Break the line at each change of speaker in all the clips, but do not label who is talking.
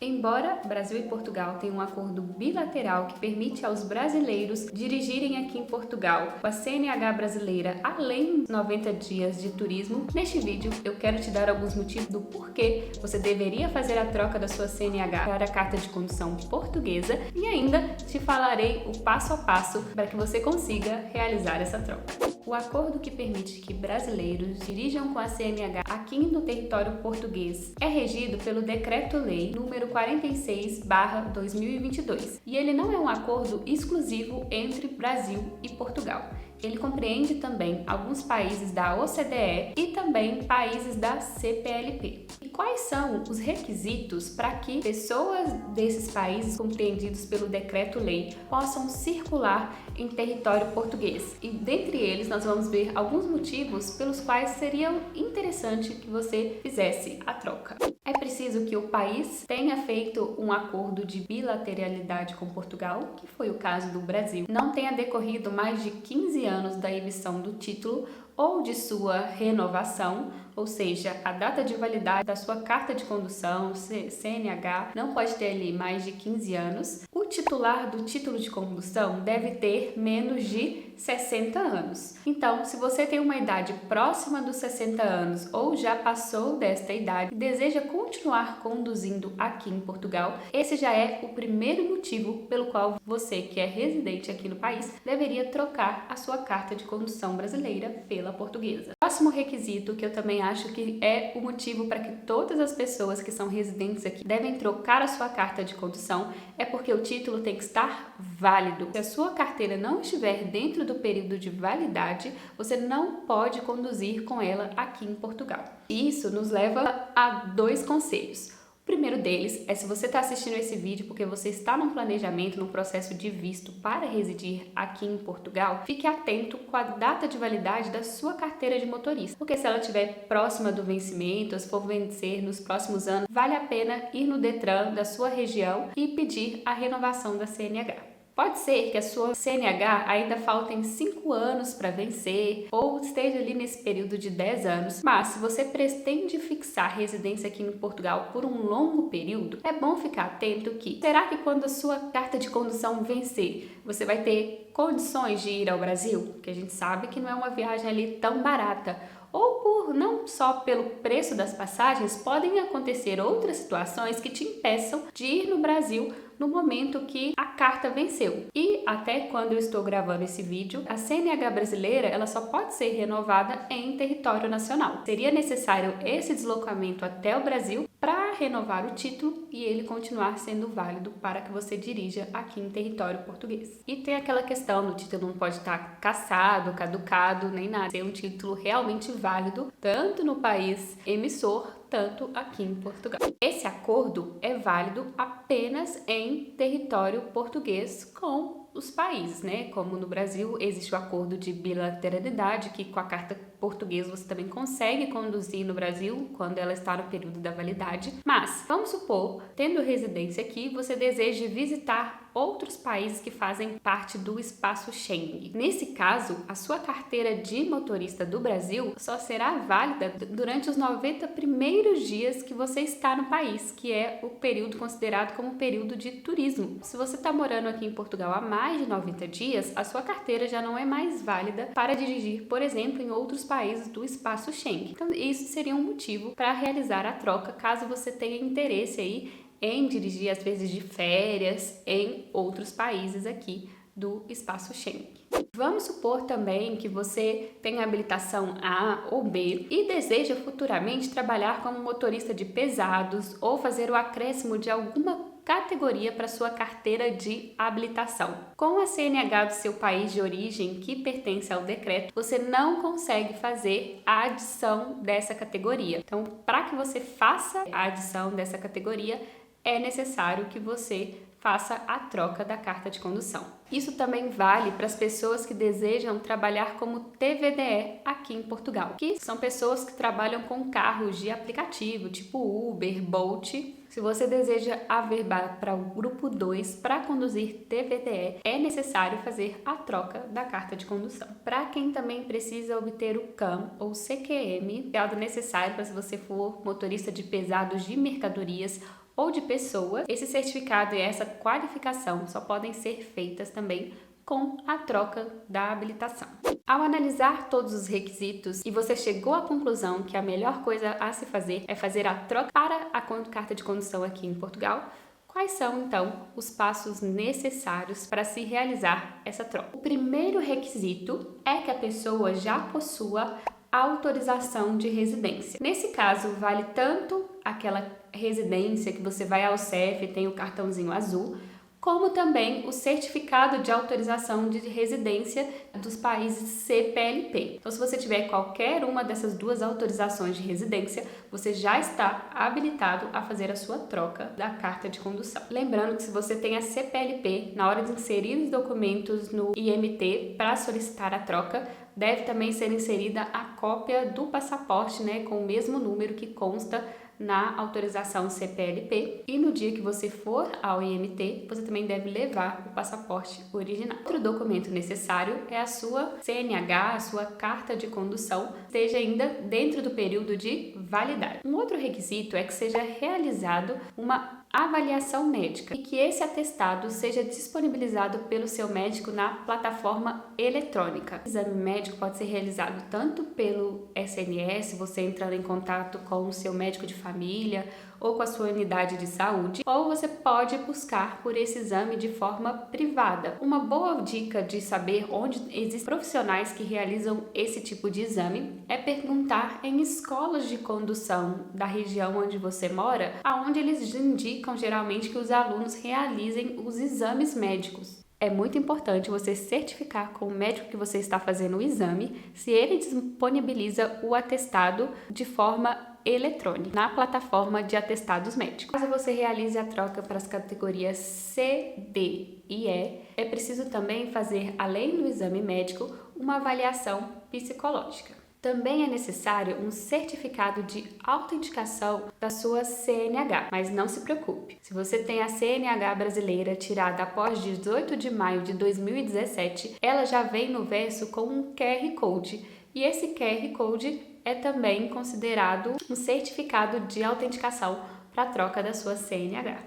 Embora Brasil e Portugal tenham um acordo bilateral que permite aos brasileiros dirigirem aqui em Portugal com a CNH brasileira além de 90 dias de turismo, neste vídeo eu quero te dar alguns motivos do porquê você deveria fazer a troca da sua CNH para a carta de condução portuguesa e ainda te falarei o passo a passo para que você consiga realizar essa troca. O acordo que permite que brasileiros dirijam com a CNH aqui no território português é regido pelo Decreto-Lei número 46/2022 e ele não é um acordo exclusivo entre Brasil e Portugal. Ele compreende também alguns países da OCDE e também países da CPLP. E quais são os requisitos para que pessoas desses países compreendidos pelo Decreto-Lei possam circular em território português? E dentre eles nós vamos ver alguns motivos pelos quais seria interessante que você fizesse a troca. É preciso que o país tenha feito um acordo de bilateralidade com Portugal, que foi o caso do Brasil, não tenha decorrido mais de 15 anos da emissão do título ou de sua renovação, ou seja, a data de validade da sua carta de condução, CNH, não pode ter ali mais de 15 anos. O titular do título de condução deve ter menos de 60 anos. Então, se você tem uma idade próxima dos 60 anos ou já passou desta idade e deseja continuar conduzindo aqui em Portugal, esse já é o primeiro motivo pelo qual você, que é residente aqui no país, deveria trocar a sua carta de condução brasileira pela portuguesa. Próximo requisito, que eu também acho que é o motivo para que todas as pessoas que são residentes aqui devem trocar a sua carta de condução, é porque o título tem que estar válido. Se a sua carteira não estiver dentro do período de validade, você não pode conduzir com ela aqui em Portugal. Isso nos leva a dois conselhos. O primeiro deles é: se você está assistindo esse vídeo porque você está num planejamento, num processo de visto para residir aqui em Portugal, fique atento com a data de validade da sua carteira de motorista, porque se ela estiver próxima do vencimento, ou se for vencer nos próximos anos, vale a pena ir no Detran da sua região e pedir a renovação da CNH. Pode ser que a sua CNH ainda faltem 5 anos para vencer ou esteja ali nesse período de 10 anos, mas se você pretende fixar residência aqui em Portugal por um longo período, é bom ficar atento que, será que quando a sua carta de condução vencer, você vai ter condições de ir ao Brasil? Porque a gente sabe que não é uma viagem ali tão barata. Ou não só pelo preço das passagens, podem acontecer outras situações que te impeçam de ir no Brasil no momento que a carta venceu. E até quando eu estou gravando esse vídeo, a CNH brasileira ela só pode ser renovada em território nacional. Seria necessário esse deslocamento até o Brasil para renovar o título e ele continuar sendo válido para que você dirija aqui em território português. E tem aquela questão do título não pode estar cassado, caducado, nem nada. Ser um título realmente válido, tanto no país emissor, tanto aqui em Portugal. Esse acordo é válido apenas em território português com os países, né? Como no Brasil existe o acordo de bilateralidade, que com a carta portuguesa você também consegue conduzir no Brasil quando ela está no período da validade. Mas, vamos supor, tendo residência aqui, você deseja visitar outros países que fazem parte do espaço Schengen. Nesse caso, a sua carteira de motorista do Brasil só será válida durante os 90 primeiros dias que você está no país, que é o período considerado como período de turismo. Se você está morando aqui em Portugal há mais de 90 dias, a sua carteira já não é mais válida para dirigir, por exemplo, em outros países do espaço Schengen. Então, isso seria um motivo para realizar a troca, caso você tenha interesse aí em dirigir, às vezes de férias, em outros países aqui do espaço Schengen. Vamos supor também que você tem habilitação A ou B e deseja futuramente trabalhar como motorista de pesados ou fazer o acréscimo de alguma categoria para sua carteira de habilitação. Com a CNH do seu país de origem, que pertence ao decreto, você não consegue fazer a adição dessa categoria. Então, para que você faça a adição dessa categoria, é necessário que você faça a troca da carta de condução. Isso também vale para as pessoas que desejam trabalhar como TVDE aqui em Portugal, que são pessoas que trabalham com carros de aplicativo, tipo Uber, Bolt. Se você deseja averbar para o grupo 2 para conduzir TVDE, é necessário fazer a troca da carta de condução. Para quem também precisa obter o CAM ou CQM, é algo necessário para se você for motorista de pesados de mercadorias ou de pessoas, esse certificado e essa qualificação só podem ser feitas também com a troca da habilitação. Ao analisar todos os requisitos e você chegou à conclusão que a melhor coisa a se fazer é fazer a troca para a carta de condução aqui em Portugal, quais são, então, os passos necessários para se realizar essa troca? O primeiro requisito é que a pessoa já possua autorização de residência. Nesse caso, vale tanto aquela residência que você vai ao CEF e tem o cartãozinho azul, como também o certificado de autorização de residência dos países CPLP. Então, se você tiver qualquer uma dessas duas autorizações de residência, você já está habilitado a fazer a sua troca da carta de condução. Lembrando que se você tem a CPLP, na hora de inserir os documentos no IMT para solicitar a troca, deve também ser inserida a cópia do passaporte, com o mesmo número que consta na autorização CPLP, e no dia que você for ao IMT, você também deve levar o passaporte original. Outro documento necessário é a sua CNH, a sua carta de condução, seja ainda dentro do período de validade. Um outro requisito é que seja realizado uma avaliação médica e que esse atestado seja disponibilizado pelo seu médico na plataforma eletrônica. O exame médico pode ser realizado tanto pelo SNS, você entrando em contato com o seu médico de família ou com a sua unidade de saúde, ou você pode buscar por esse exame de forma privada. Uma boa dica de saber onde existem profissionais que realizam esse tipo de exame é perguntar em escolas de condução da região onde você mora, aonde eles indicam geralmente que os alunos realizem os exames médicos. É muito importante você certificar com o médico que você está fazendo o exame se ele disponibiliza o atestado de forma eletrônica na plataforma de atestados médicos. Caso você realize a troca para as categorias C, D e E, é preciso também fazer, além do exame médico, uma avaliação psicológica. Também é necessário um certificado de autenticação da sua CNH, mas não se preocupe. Se você tem a CNH brasileira tirada após 18 de maio de 2017, ela já vem no verso com um QR Code, e esse QR Code é também considerado um certificado de autenticação para a troca da sua CNH.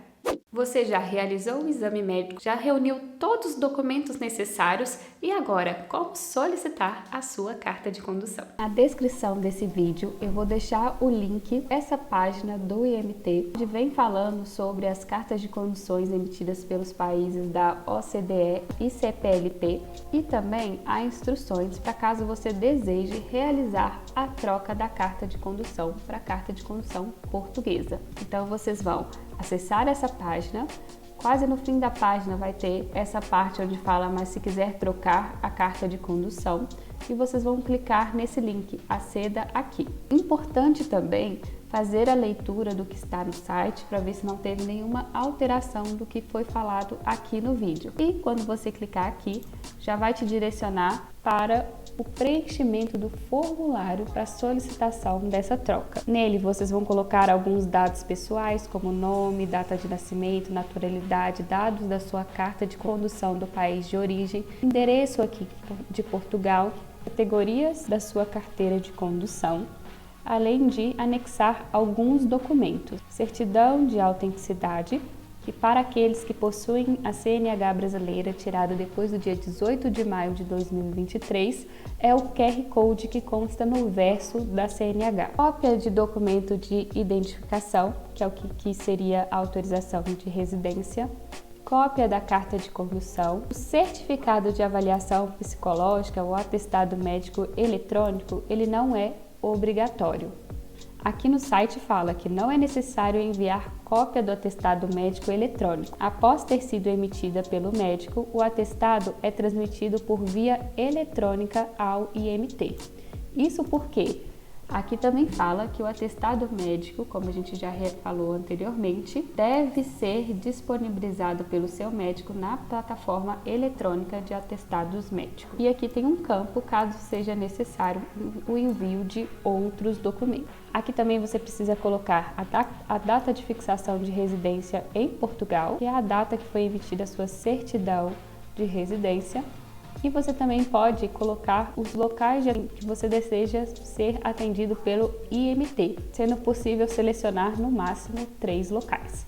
Você já realizou o exame médico, já reuniu todos os documentos necessários e agora, como solicitar a sua carta de condução? Na descrição desse vídeo eu vou deixar o link dessa página do IMT, onde vem falando sobre as cartas de conduções emitidas pelos países da OCDE e CPLP, e também há instruções para caso você deseje realizar a troca da carta de condução para a carta de condução portuguesa. Então vocês vão acessar essa página, quase no fim da página vai ter essa parte onde fala, mas se quiser trocar a carta de condução, e vocês vão clicar nesse link, aceda aqui. Importante também fazer a leitura do que está no site para ver se não teve nenhuma alteração do que foi falado aqui no vídeo. E quando você clicar aqui, já vai te direcionar para o preenchimento do formulário para solicitação dessa troca. Nele vocês vão colocar alguns dados pessoais, como nome, data de nascimento, naturalidade, dados da sua carta de condução do país de origem, endereço aqui de Portugal, categorias da sua carteira de condução, além de anexar alguns documentos. Certidão de autenticidade, que para aqueles que possuem a CNH brasileira tirada depois do dia 18 de maio de 2023, é o QR Code que consta no verso da CNH. Cópia de documento de identificação, que é o que seria a autorização de residência. Cópia da carta de condução, o certificado de avaliação psicológica ou atestado médico eletrônico, ele não é obrigatório. Aqui no site fala que não é necessário enviar cópia do atestado médico eletrônico. Após ter sido emitida pelo médico, o atestado é transmitido por via eletrônica ao IMT. Isso porque aqui também fala que o atestado médico, como a gente já falou anteriormente, deve ser disponibilizado pelo seu médico na plataforma eletrônica de atestados médicos. E aqui tem um campo, caso seja necessário o envio de outros documentos. Aqui também você precisa colocar a data de fixação de residência em Portugal, que é a data que foi emitida a sua certidão de residência. E você também pode colocar os locais que você deseja ser atendido pelo IMT, sendo possível selecionar no máximo 3 locais.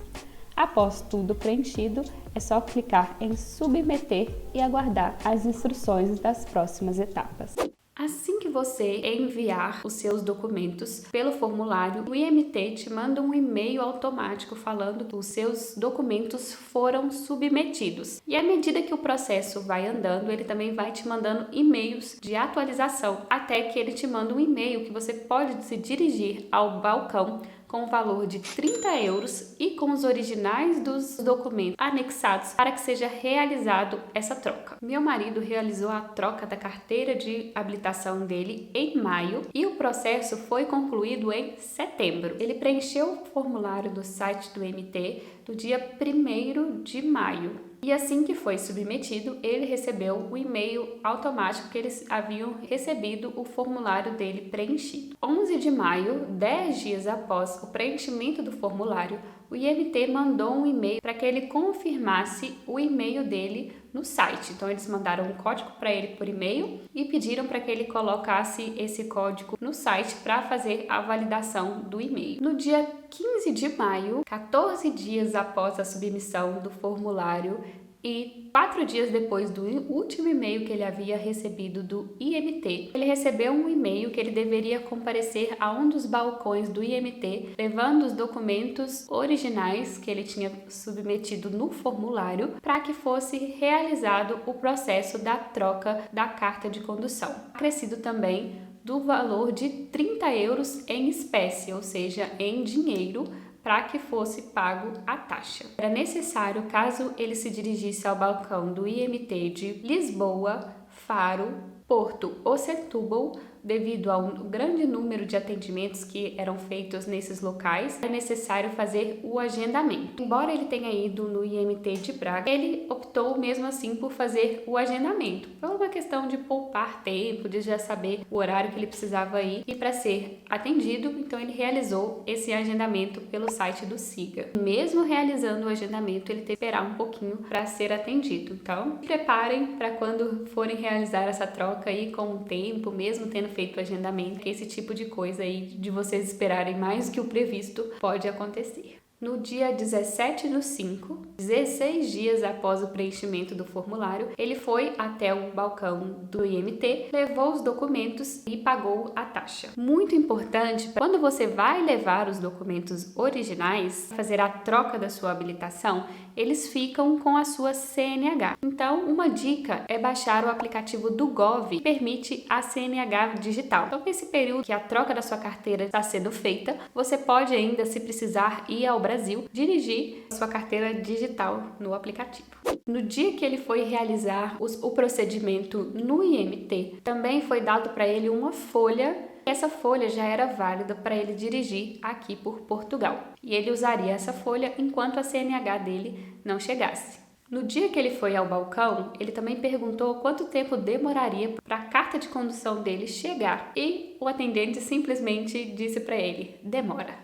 Após tudo preenchido, é só clicar em submeter e aguardar as instruções das próximas etapas. Assim que você enviar os seus documentos pelo formulário, o IMT te manda um e-mail automático falando que os seus documentos foram submetidos. E à medida que o processo vai andando, ele também vai te mandando e-mails de atualização, até que ele te manda um e-mail que você pode se dirigir ao balcão com o valor de 30 € e com os originais dos documentos anexados para que seja realizado essa troca. Meu marido realizou a troca da carteira de habilitação dele em maio e o processo foi concluído em setembro. Ele preencheu o formulário do site do IMT no dia 1º de maio. E assim que foi submetido, ele recebeu o e-mail automático que eles haviam recebido o formulário dele preenchido. 11 de maio, 10 dias após o preenchimento do formulário, o IMT mandou um e-mail para que ele confirmasse o e-mail dele no site. Então eles mandaram um código para ele por e-mail e pediram para que ele colocasse esse código no site para fazer a validação do e-mail. No dia 15 de maio, 14 dias após a submissão do formulário e 4 dias depois do último e-mail que ele havia recebido do IMT, ele recebeu um e-mail que ele deveria comparecer a um dos balcões do IMT, levando os documentos originais que ele tinha submetido no formulário para que fosse realizado o processo da troca da carta de condução. Acrescido também do valor de 30 € em espécie, ou seja, em dinheiro, para que fosse pago a taxa. Era necessário, caso ele se dirigisse ao balcão do IMT de Lisboa, Faro, Porto ou Setúbal, devido ao grande número de atendimentos que eram feitos nesses locais, é necessário fazer o agendamento. Embora ele tenha ido no IMT de Braga, ele optou mesmo assim por fazer o agendamento, por uma questão de poupar tempo, de já saber o horário que ele precisava ir, e para ser atendido, então ele realizou esse agendamento pelo site do Siga. Mesmo realizando o agendamento, ele teve que esperar um pouquinho para ser atendido. Então, se preparem para quando forem realizar essa troca aí com o tempo, mesmo tendo feito o agendamento, que esse tipo de coisa aí de vocês esperarem mais do que o previsto pode acontecer. No dia 17/5, 16 dias após o preenchimento do formulário, ele foi até o balcão do IMT, levou os documentos e pagou a taxa. Muito importante, quando você vai levar os documentos originais, fazer a troca da sua habilitação, eles ficam com a sua CNH. Então, uma dica é baixar o aplicativo do Gov, que permite a CNH digital. Então, nesse período que a troca da sua carteira está sendo feita, você pode ainda, se precisar, ir ao Brasil, dirigir a sua carteira digital no aplicativo. No dia que ele foi realizar o procedimento no IMT, também foi dado para ele uma folha. Essa folha já era válida para ele dirigir aqui por Portugal. E ele usaria essa folha enquanto a CNH dele não chegasse. No dia que ele foi ao balcão, ele também perguntou quanto tempo demoraria para a carta de condução dele chegar. E o atendente simplesmente disse para ele: demora.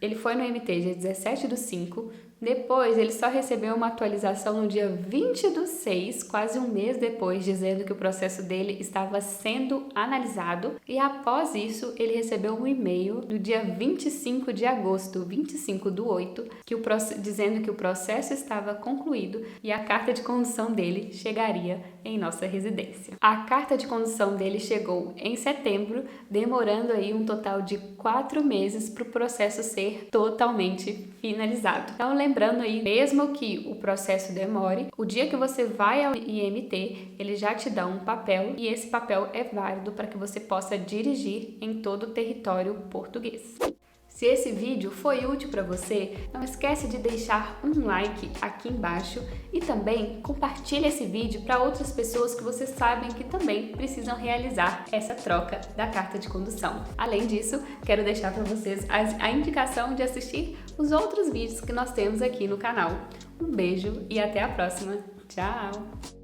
Ele foi no IMT dia 17/5, depois ele só recebeu uma atualização no dia 20/6, quase um mês depois, dizendo que o processo dele estava sendo analisado, e após isso ele recebeu um e-mail no dia 25 de agosto, 25/8, dizendo que o processo estava concluído e a carta de condução dele chegaria em nossa residência. A carta de condução dele chegou em setembro, demorando aí um total de 4 meses para o processo ser totalmente finalizado. Então, lembrando aí, mesmo que o processo demore, o dia que você vai ao IMT, ele já te dá um papel e esse papel é válido para que você possa dirigir em todo o território português. Se esse vídeo foi útil para você, não esquece de deixar um like aqui embaixo e também compartilhe esse vídeo para outras pessoas que vocês sabem que também precisam realizar essa troca da carta de condução. Além disso, quero deixar para vocês a indicação de assistir os outros vídeos que nós temos aqui no canal. Um beijo e até a próxima. Tchau!